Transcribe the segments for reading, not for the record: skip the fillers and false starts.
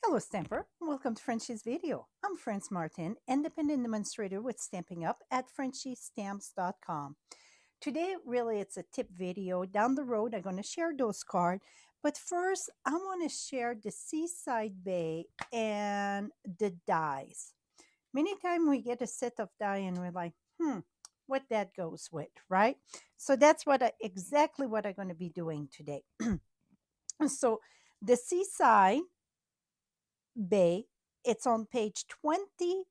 Hello Stamper, welcome to Frenchie's video. I'm France Martin, independent demonstrator with Stamping Up at frenchiestamps.com. Today, really, it's a tip video. Down the road, I'm going to share those cards. But first, I want to share the Seaside Bay and the dies. Many times we get a set of die and we're like, what that goes with, right? So that's exactly what I'm going to be doing today. So the Seaside Bay. It's on page 20.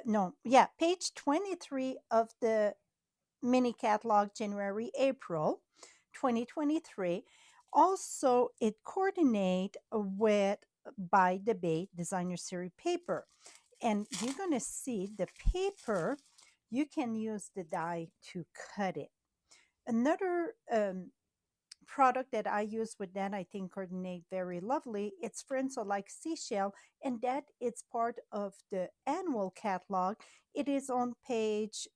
No, yeah, page 23 of the mini catalog, January, April 2023. Also, it coordinate with by the Bay Designer Series paper. And you're going to see the paper, you can use the die to cut it. Another product that I use with that I think coordinate very lovely. It's Friends Are Like Seashell, and that is part of the annual catalog. It is on page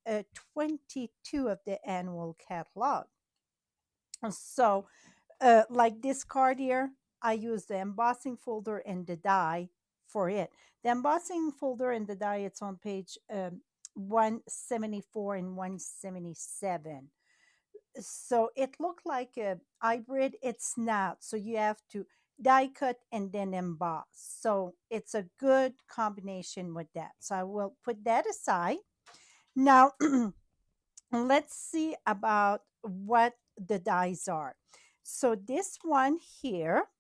22 of the annual catalog. So, like this card here, I use the embossing folder and the die for it. The embossing folder and the die, it's on page 174 and 177. So it looked like a hybrid. It's not. So you have to die cut and then emboss. So it's a good combination with that. So I will put that aside. Now let's see about what the dies are. So this one here,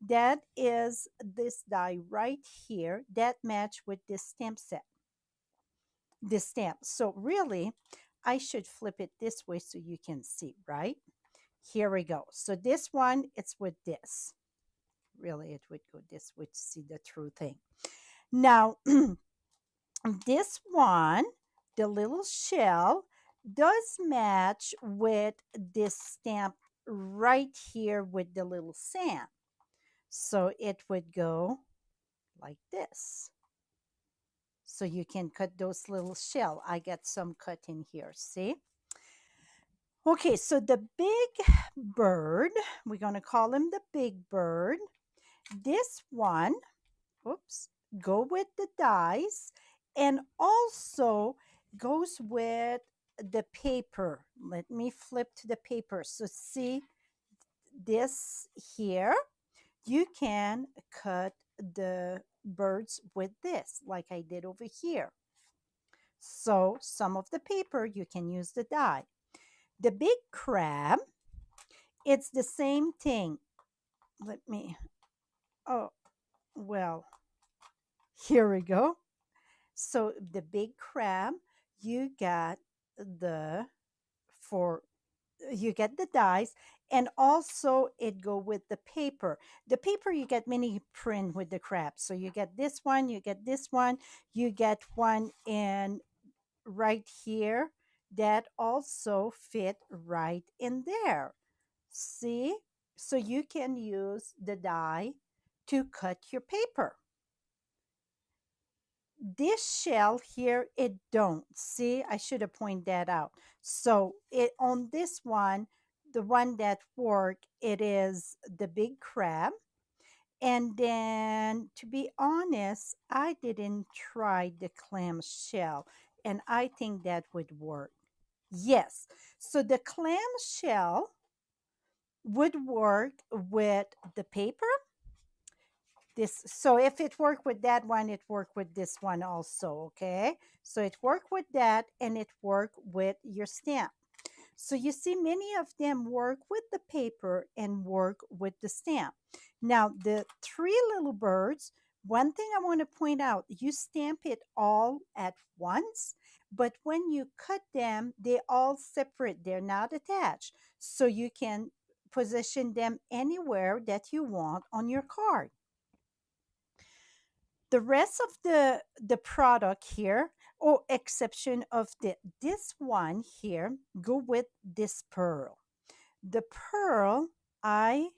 that is this die right here that match with this stamp set, this stamp. So really, I should flip it this way so you can see, right? Here we go. So this one, it's with this. Really, it would go this way to see the true thing. Now, this one, the little shell, does match with this stamp right here with the little sand. So it would go like this. So you can cut those little shell. I got some cut in here, see? Okay, so the big bird, we're going to call him the big bird. This one, oops, go with the dies and also goes with the paper. Let me flip to the paper. So see this here, you can cut the birds with this like I did over here. So some of the paper, you can use the die. The big crab, it's the same thing. Let me, oh, well, here we go. So the big crab, you got the for you get the dies, and also it go with the paper. The paper, you get mini print with the crab. So you get this one, you get this one, you get one in right here that also fit right in there. See? So you can use the die to cut your paper. This shell here, it don't. See, I should have pointed that out. So it on this one, the one that work, it is the big crab. And then to be honest, I didn't try the clam shell, and I think that would work. Yes. So the clam shell would work with the paper. This, so if it worked with that one, it worked with this one also. Okay, so it worked with that and it worked with your stamp. So you see many of them work with the paper and work with the stamp. Now the three little birds, one thing I want to point out, you stamp it all at once, but when you cut them, they all separate, they're not attached, so you can position them anywhere that you want on your card. The rest of the product here, or exception of this one here, go with this pearl. The pearl, I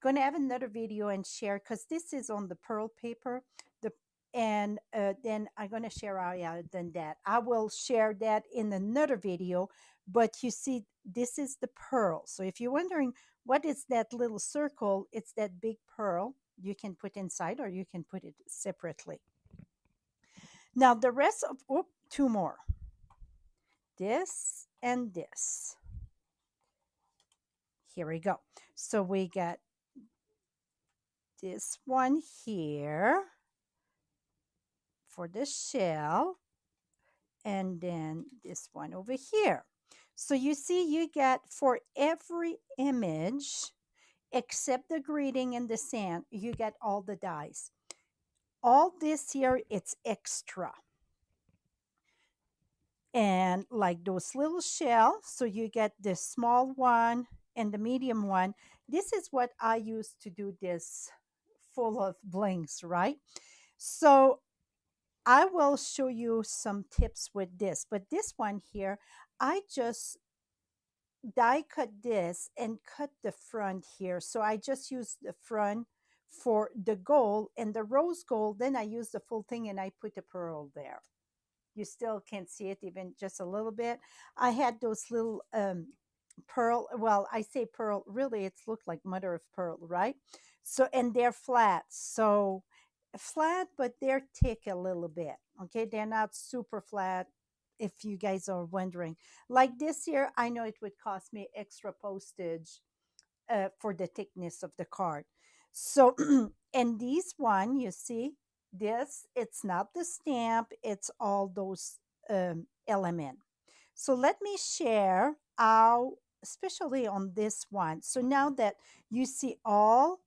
gonna have another video and share, because this is on the pearl paper. The and then I'm gonna share how I done that. I will share that in another video. But you see, this is the pearl. So if you're wondering what is that little circle, it's that big pearl you can put inside or you can put it separately. Now the rest of, two more, this and this. Here we go. So we got this one here for the shell, and then this one over here. So you see, you get for every image, except the greeting and the sand, you get all the dies. All this here, it's extra. And like those little shells, so you get the small one and the medium one. This is what I use to do this full of blings, right? So I will show you some tips with this, but this one here, I just die cut this and cut the front here. So I just use the front for the gold and the rose gold. Then I use the full thing and I put the pearl there. You still can't see it even just a little bit. I had those little pearl. Well, I say pearl, really it's looked like mother of pearl, right? So, and they're flat. So flat, but they're thick a little bit. Okay. They're not super flat. If you guys are wondering, like this here, I know it would cost me extra postage for the thickness of the card. So, and these one, you see, this, it's not the stamp, it's all those element. So let me share how, especially on this one. So now that you see all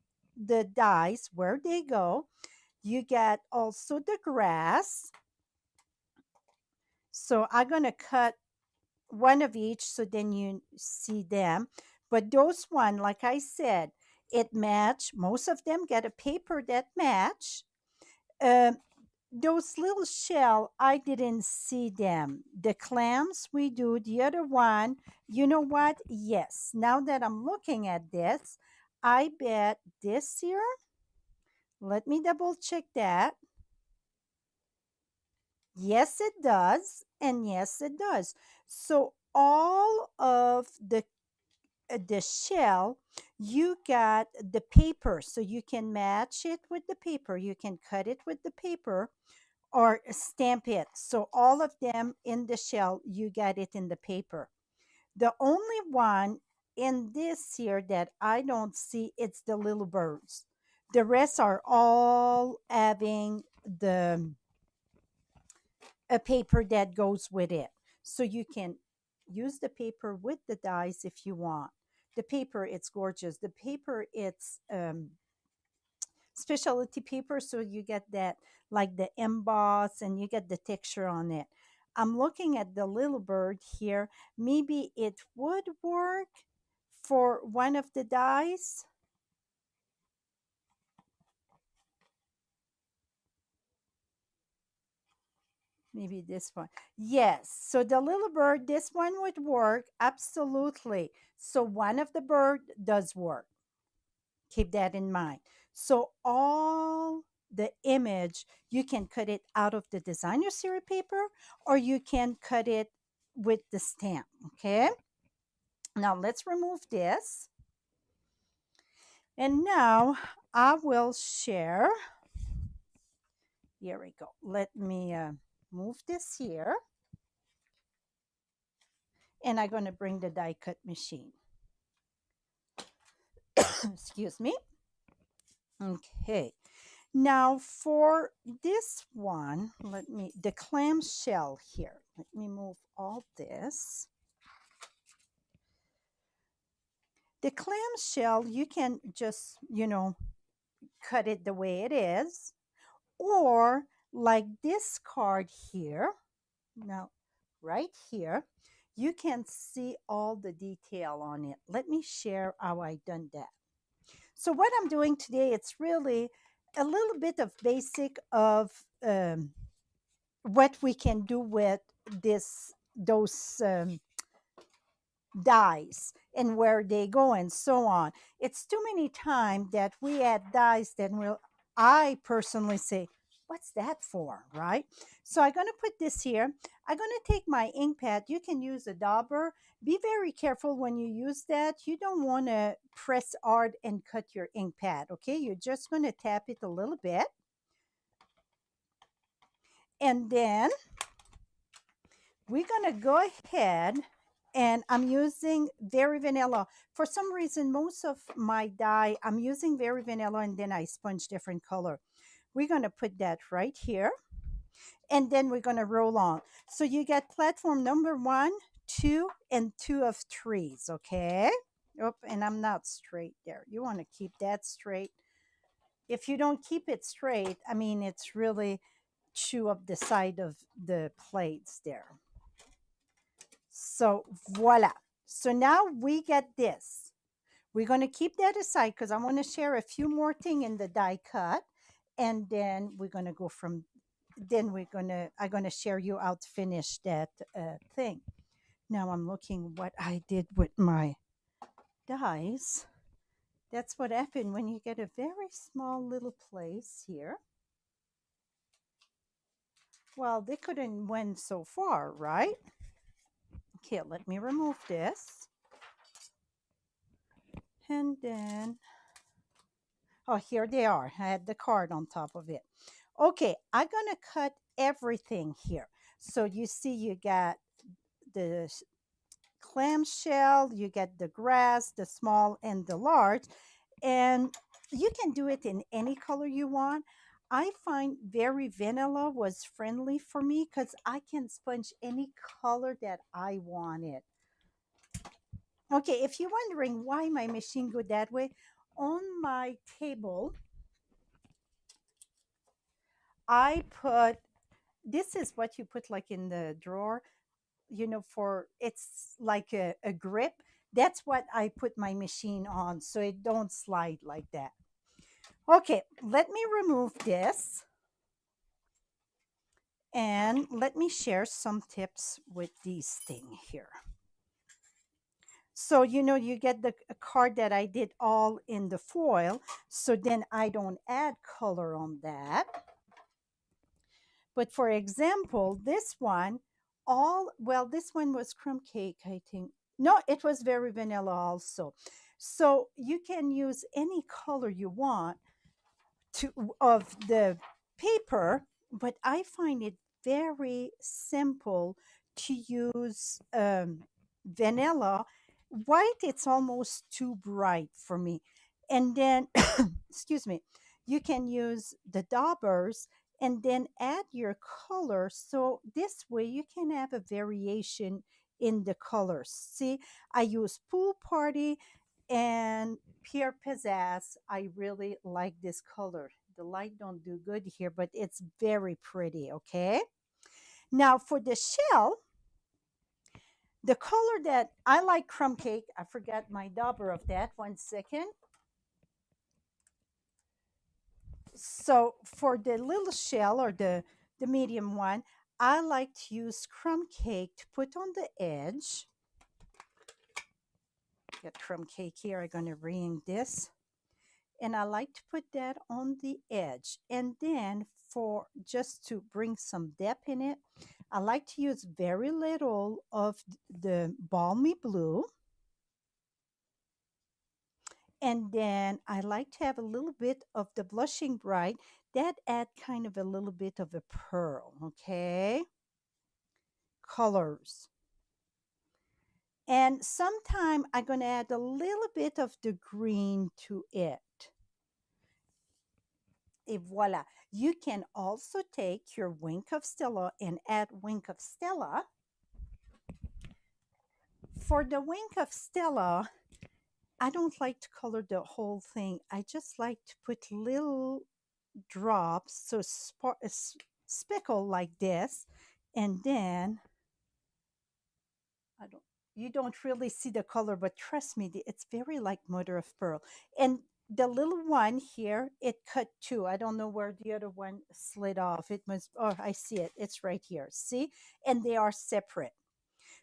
the dies, where they go, you get also the grass. So I'm going to cut one of each so then you see them. But those one, like I said, it match. Most of them get a paper that match. Um, those little shell, I didn't see them. The clams we do. The other one, you know what? Yes. Now that I'm looking at this, I bet this here. Let me double check that. Yes, it does. And yes, it does. So all of the shell, you got the paper. So you can match it with the paper. You can cut it with the paper or stamp it. So all of them in the shell, you got it in the paper. The only one in this here that I don't see, it's the little birds. The rest are all having the a paper that goes with it. So you can use the paper with the dies if you want. The paper, it's gorgeous. The paper, it's specialty paper, so you get that like the emboss and you get the texture on it. I'm looking at the little bird here. Maybe it would work for one of the dies. Maybe this one. Yes. So the little bird, this one would work. Absolutely. So one of the bird does work. Keep that in mind. So all the image, you can cut it out of the designer series paper or you can cut it with the stamp. Okay. Now let's remove this. And now I will share. Here we go. Let me move this here. And I'm going to bring the die cut machine. Excuse me. Okay. Now for this one, the clam shell here. Let me move all this. The clam shell, you can just, cut it the way it is. Or like this card here. Now, right here, you can see all the detail on it. Let me share how I done that. So what I'm doing today, it's really a little bit of basic of what we can do with those dies and where they go and so on. It's too many times that we add dies that will, I personally say, what's that for, right? So I'm going to put this here. I'm going to take my ink pad. You can use a dauber. Be very careful when you use that. You don't want to press hard and cut your ink pad, okay? You're just going to tap it a little bit. And then we're going to go ahead, and I'm using Very Vanilla. For some reason, most of my dye, I'm using Very Vanilla, and then I sponge different color. We're going to put that right here, and then we're going to roll on. So you get platform number 1, 2, and 2 of 3s, okay? Oh, and I'm not straight there. You want to keep that straight. If you don't keep it straight, I mean, it's really chew up the side of the plates there. So voila. So now we get this. We're going to keep that aside because I want to share a few more things in the die cut. And then we're going to go from, then I'm going to share you how to finish that thing. Now I'm looking what I did with my dies. That's what happened when you get a very small little place here. Well, they couldn't win so far, right? Okay, let me remove this. And then, oh, here they are. I had the card on top of it. Okay, I'm going to cut everything here. So you see you got the clamshell, you get the grass, the small and the large. And you can do it in any color you want. I find Very Vanilla was friendly for me because I can sponge any color that I wanted. Okay, if you're wondering why my machine go that way, on my table, I put, this is what you put like in the drawer, for, it's like a grip. That's what I put my machine on so it don't slide like that. Okay, let me remove this. And let me share some tips with these things here. So, you get the card that I did all in the foil. So then I don't add color on that. But for example, this one, this one was crumb cake, I think. No, it was Very Vanilla also. So you can use any color you want of the paper, but I find it very simple to use vanilla. White, it's almost too bright for me. And then, excuse me, you can use the daubers and then add your color. So this way you can have a variation in the colors. See, I use Pool Party and Pierre Pizzazz. I really like this color. The light don't do good here, but it's very pretty, okay? Now for the shell, the color that I like, crumb cake. I forgot my dauber of that. 1 second. So for the little shell or the medium one, I like to use crumb cake to put on the edge. Got crumb cake here. I'm going to ring this. And I like to put that on the edge. And then for just to bring some depth in it, I like to use very little of the balmy blue. And then I like to have a little bit of the blushing bright that add kind of a little bit of a pearl, okay? Colors. And sometime I'm going to add a little bit of the green to it. Et voila. You can also take your Wink of Stella and add Wink of Stella. For the Wink of Stella, I don't like to color the whole thing. I just like to put little drops, so speckle like this, and then you don't really see the color, but trust me, it's very like mother of pearl. And the little one here, it cut too. I don't know where the other one slid off. It must, oh, I see it. It's right here. See? And they are separate.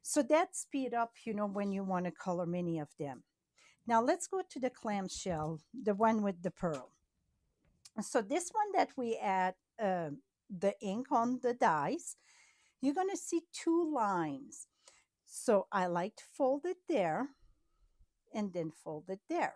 So that speed up, when you want to color many of them. Now let's go to the clamshell, the one with the pearl. So this one that we add the ink on the dies, you're going to see two lines. So I like to fold it there and then fold it there.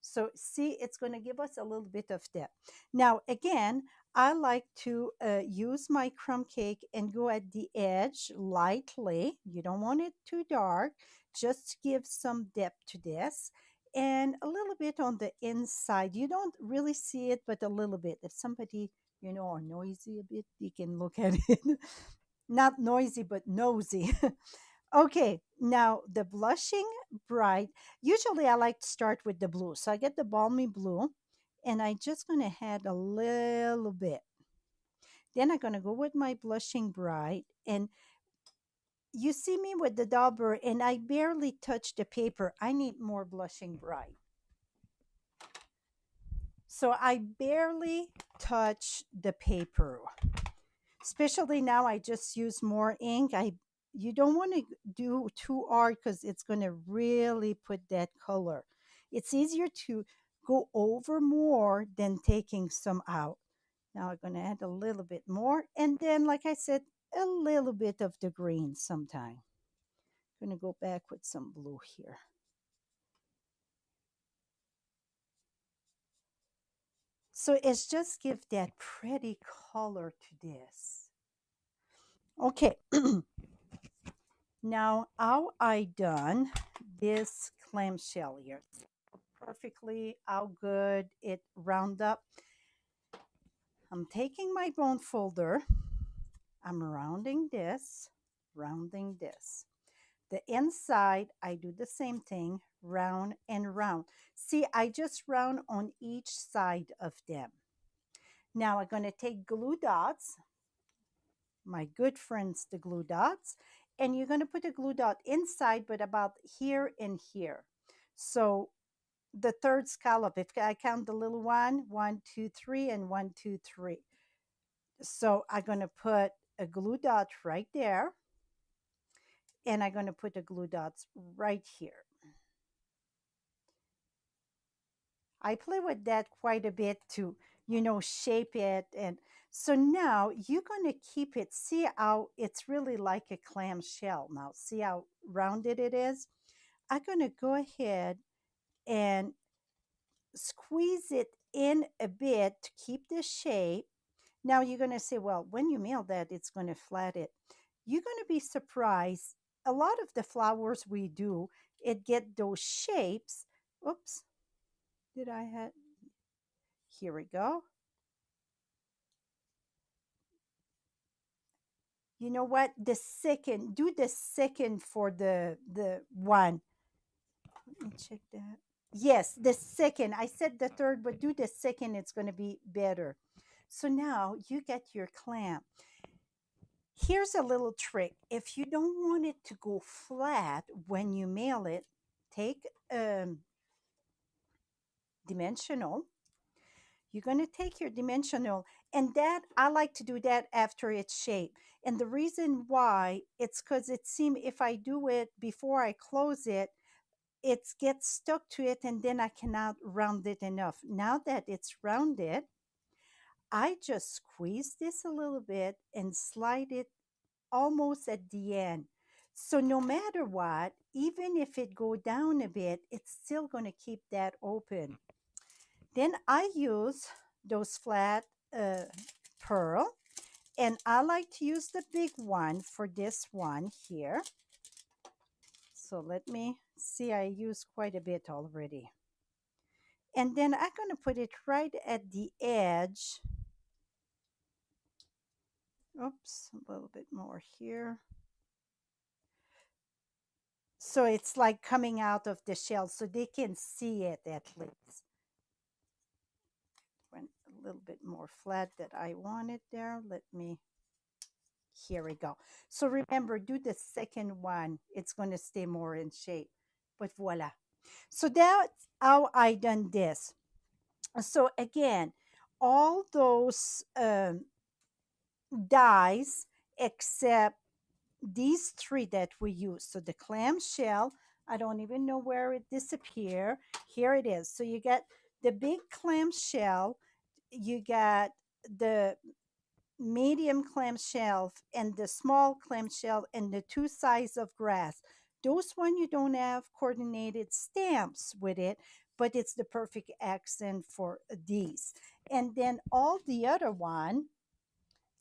So see, it's going to give us a little bit of depth. Now, again, I like to use my crumb cake and go at the edge lightly. You don't want it too dark, just to give some depth to this. And a little bit on the inside. You don't really see it, but a little bit. If somebody, are noisy a bit, you can look at it. Not noisy, but nosy. Okay, now the blushing bright. Usually I like to start with the blue. So I get the balmy blue and I just going to add a little bit. Then I'm going to go with my blushing bright. And you see me with the dauber and I barely touch the paper. I need more blushing bright. So I barely touch the paper. Especially now I just use more ink. You don't want to do too hard because it's going to really put that color. It's easier to go over more than taking some out. Now I'm going to add a little bit more, and then like I said, a little bit of the green sometime. I'm going to go back with some blue here. So it's just give that pretty color to this. Okay. Now, how I done this clamshell here? Perfectly how good it round up. I'm taking my bone folder. I'm rounding this, rounding this. The inside, I do the same thing, round and round. See, I just round on each side of them. Now I'm going to take glue dots, my good friends, the glue dots, and you're going to put a glue dot inside, but about here and here. So the third scallop, if I count the little one, 1, 2, 3, and 1, 2, 3. So I'm going to put a glue dot right there, and I'm going to put the glue dots right here. I play with that quite a bit to, shape it. And so now you're going to keep it. See how it's really like a clam shell. Now, see how rounded it is? I'm going to go ahead and squeeze it in a bit to keep the shape. Now you're going to say, well, when you mail that, it's going to flat it. You're going to be surprised. A lot of the flowers we do, it get those shapes. Oops, did I have? Here we go. You know what? The second, do the second for the one. Let me check that. Yes, the second. I said the third, but do the second. It's going to be better. So now you get your clam. Here's a little trick. If you don't want it to go flat when you mail it, take dimensional. You're going to take your dimensional, and that I like to do that after it's shaped. And the reason why, it's because it seems if I do it before I close it, it gets stuck to it, and then I cannot round it enough. Now that it's rounded, I just squeeze this a little bit and slide it almost at the end. So no matter what, even if it go down a bit, it's still going to keep that open. Then I use those flat pearl, and I like to use the big one for this one here. So let me see, I use quite a bit already. And then I'm going to put it right at the edge. Oops, a little bit more here. So it's like coming out of the shell so they can see it at least. Went a little bit more flat that I wanted there. Let me, here we go. So remember, do the second one. It's going to stay more in shape. But voila. So that's how I done this. So again, all those dies except these three that we use. So the clam shell, I don't even know where it disappeared. Here it is. So you get the big clam shell, you got the medium clamshell and the small clamshell and the two size of grass. Those one you don't have coordinated stamps with it, but it's the perfect accent for these. And then all the other one,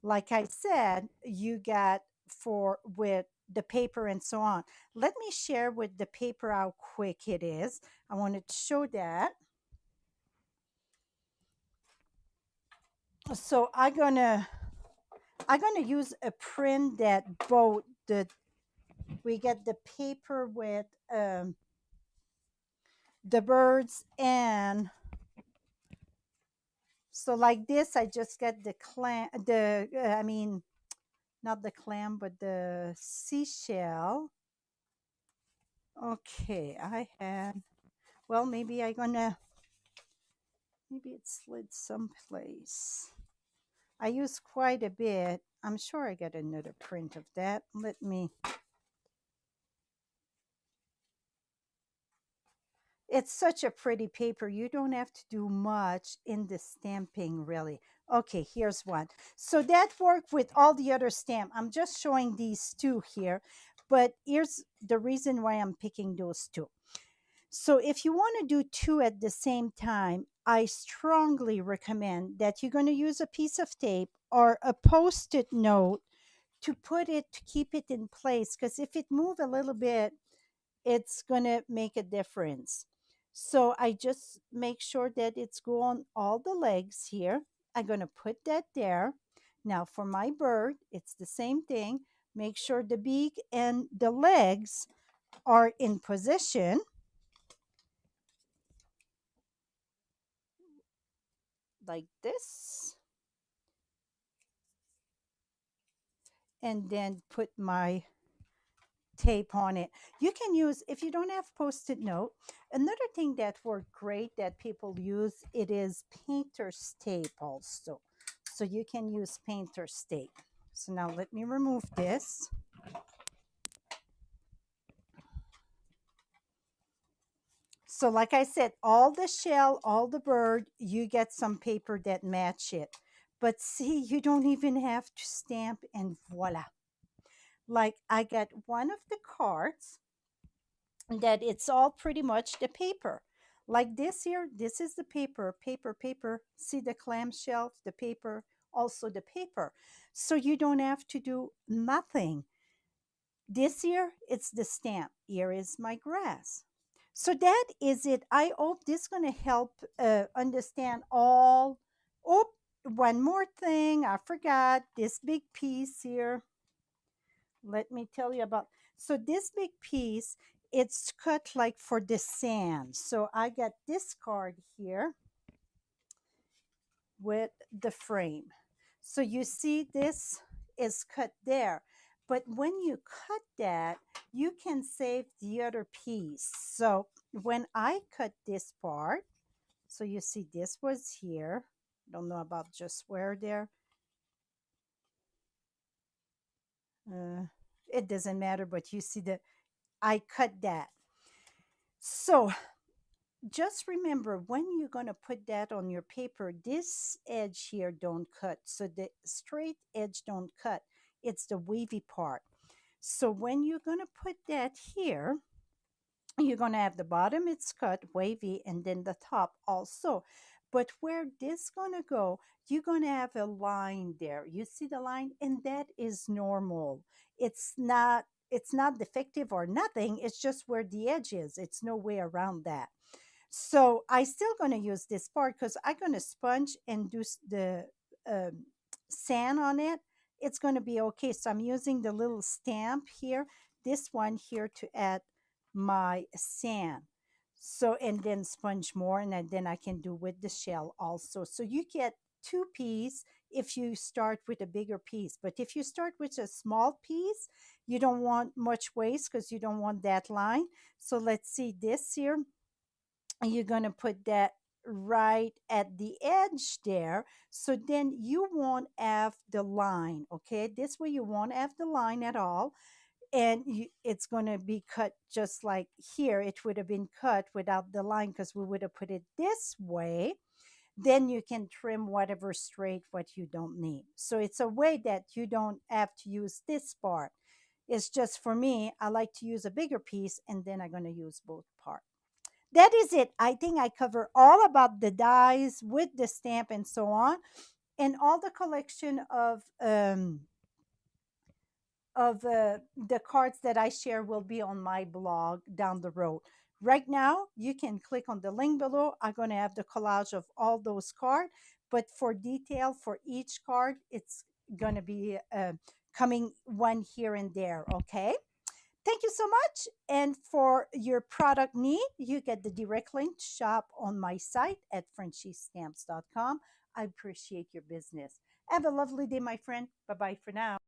like I said, you got for with the paper and so on. Let me share with the paper how quick it is. I wanted to show that. So I'm gonna use a print that both the we get the paper with the birds, and so like this I just get the clam, the I mean, not the clam but the seashell. Okay, I had, well, maybe I gonna, maybe it slid someplace. I use quite a bit. I'm sure I got another print of that. Let me, it's such a pretty paper. You don't have to do much in the stamping, really. Okay, here's one. So that worked with all the other stamp. I'm just showing these two here, but here's the reason why I'm picking those two. So if you want to do two at the same time, I strongly recommend that you're going to use a piece of tape or a post-it note to put it, to keep it in place, because if it move a little bit, it's going to make a difference. So I just make sure that it's go on all the legs here. I'm going to put that there. Now for my bird, it's the same thing. Make sure the beak and the legs are in position like this. And then put my tape on it. You can use, if you don't have post-it note, another thing that worked great that people use, it is painter's tape also. So you can use painter's tape. So now let me remove this. So like I said, all the shell, all the bird, you get some paper that match it. But see, you don't even have to stamp, and voila. Like I got one of the cards that it's all pretty much the paper. Like this here, this is the paper, paper, paper. See the clamshell, the paper, also the paper. So you don't have to do nothing. This year, it's the stamp. Here is my grass. So that is it. I hope this is going to help understand all. Oh, one more thing. I forgot this big piece here. Let me tell you about. So this big piece, it's cut like for the sand. So I got this card here with the frame. So you see this is cut there. But when you cut that, you can save the other piece. So when I cut this part, so you see this was here. Don't know about just where there. Uh, it doesn't matter, but you see that I cut that. So just remember when you're going to put that on your paper, this edge here don't cut. So the straight edge don't cut. It's the wavy part. So when you're going to put that here, you're going to have the bottom, it's cut, wavy, and then the top also. But where this going to go, you're going to have a line there. You see the line? And that is normal. It's not defective or nothing. It's just where the edge is. It's no way around that. So I still going to use this part because I'm going to sponge and do the um, sand on it. It's going to be okay. So I'm using the little stamp here, this one here, to add my sand. So, and then sponge more, and then I can do with the shell also. So you get two pieces if you start with a bigger piece. But if you start with a small piece, you don't want much waste because you don't want that line. So let's see this here, you're going to put that right at the edge there, so then you won't have the line. Okay, this way you won't have the line at all, and it's going to be cut just like here it would have been cut without the line, because we would have put it this way. then you can trim whatever straight what you don't need. So it's a way that you don't have to use this part. It's just for me, I like to use a bigger piece and then I'm going to use both parts. That is it. I think I cover all about the dies with the stamp and so on, and all the collection of the cards that I share will be on my blog down the road. Right now, you can click on the link below. I'm going to have the collage of all those cards, but for detail for each card, it's going to be coming one here and there. Okay. Thank you so much. And for your product need, you get the direct link to shop on my site at frenchiestamps.com. I appreciate your business. Have a lovely day, my friend. Bye bye for now.